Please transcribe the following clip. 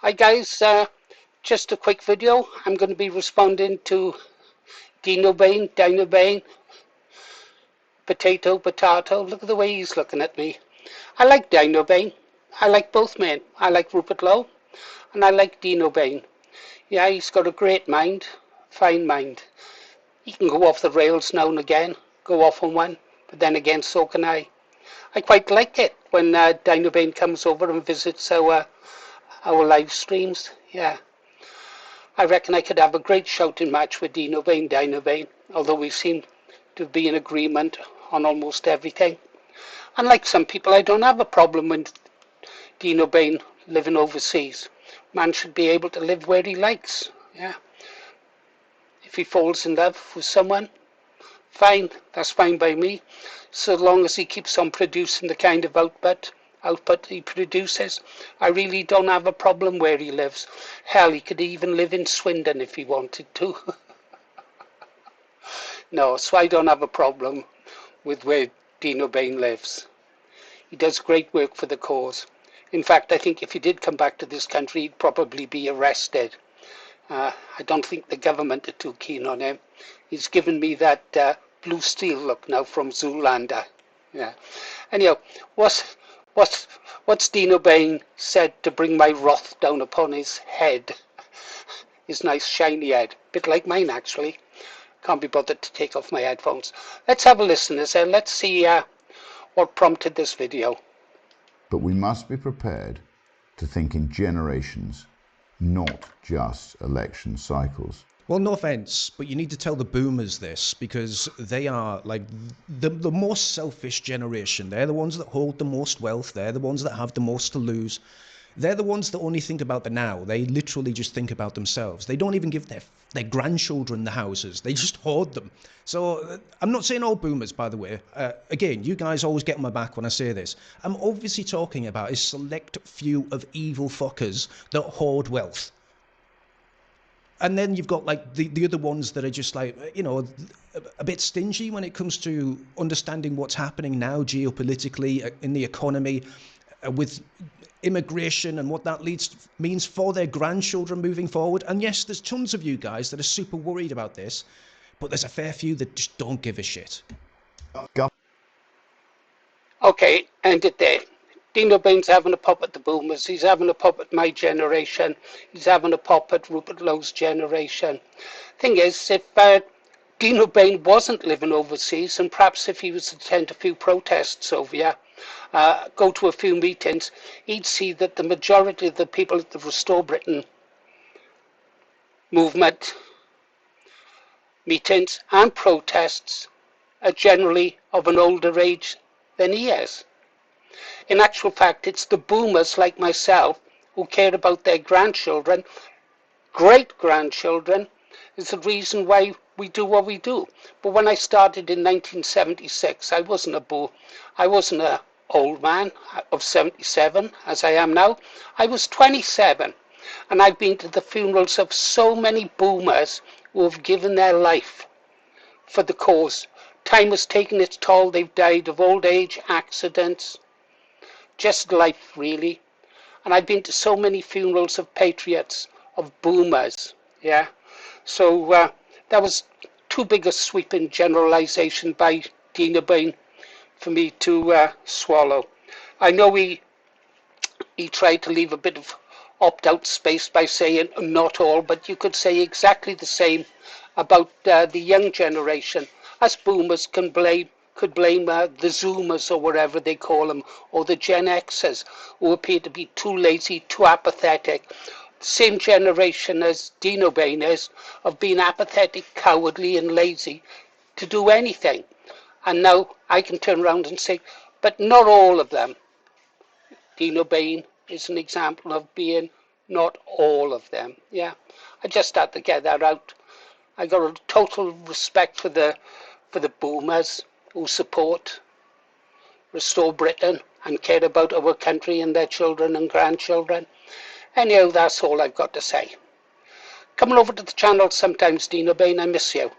Hi guys, just a quick video. I'm going to be responding to Dinobane, potato. Look at the way he's looking at me. I like Dinobane. I like both men. I like Rupert Lowe and I like Dinobane. Yeah, he's got a great mind, fine mind. He can go off the rails now and again, go off on one, but then again so can I. I quite like it when Dinobane comes over and visits our live streams. Yeah. I reckon I could have a great shouting match with Dinobane, although we seem to be in agreement on almost everything. Unlike some people, I don't have a problem with Dinobane living overseas. Man should be able to live where he likes. Yeah. If he falls in love with someone, fine, that's fine by me. So long as he keeps on producing the kind of output he produces, I really don't have a problem where he lives. Hell, he could even live in Swindon if he wanted to. No, so I don't have a problem with where Dinobane lives. He does great work for the cause. In fact, I think if he did come back to this country, he'd probably be arrested. I don't think the government are too keen on him. He's given me that blue steel look now from Zoolander. Yeah. Anyhow, what's Dinobane said to bring my wrath down upon his head? His nice shiny head. Bit like mine, actually. Can't be bothered to take off my headphones. Let's have a listen. Let's see what prompted this video. But we must be prepared to think in generations, not just election cycles. Well, no offense, but you need to tell the boomers this, because they are like the most selfish generation. They're the ones that hold the most wealth. They're the ones that have the most to lose. They're the ones that only think about the now. They literally just think about themselves. They don't even give their grandchildren the houses. They just hoard them. So I'm not saying all boomers, by the way. Again, you guys always get on my back when I say this. I'm obviously talking about a select few of evil fuckers that hoard wealth. And then you've got like the other ones that are just like, you know, a bit stingy when it comes to understanding what's happening now geopolitically in the economy with immigration and what that means for their grandchildren moving forward. And yes, there's tons of you guys that are super worried about this, but there's a fair few that just don't give a shit. Okay, end it there. Dinobane's having a pop at the boomers. He's having a pop at my generation. He's having a pop at Rupert Lowe's generation. Thing is, if Dinobane wasn't living overseas, and perhaps if he was to attend a few protests over here, go to a few meetings, he'd see that the majority of the people at the Restore Britain movement, meetings and protests are generally of an older age than he is. In actual fact, it's the boomers like myself who care about their grandchildren, great-grandchildren, is the reason why we do what we do. But when I started in 1976, I wasn't an old man of 77 as I am now. I was 27, and I've been to the funerals of so many boomers who have given their life for the cause. Time has taken its toll. They've died of old age, accidents, just life really. And I've been to so many funerals of patriots, of boomers. Yeah. So that was too big a sweeping generalization by Dinobane for me to swallow. I know he tried to leave a bit of opt-out space by saying not all, but you could say exactly the same about the young generation. Us boomers could blame the Zoomers or whatever they call them, or the Gen Xers, who appear to be too lazy, too apathetic. Same generation as Dinobane is, of being apathetic, cowardly and lazy to do anything. And now I can turn around and say, but not all of them. Dinobane is an example of being not all of them. Yeah, I just had to get that out. I got a total respect for the boomers who support Restore Britain and care about our country and their children and grandchildren. Anyhow, that's all I've got to say. Come on over to the channel sometimes, Dinobane, I miss you.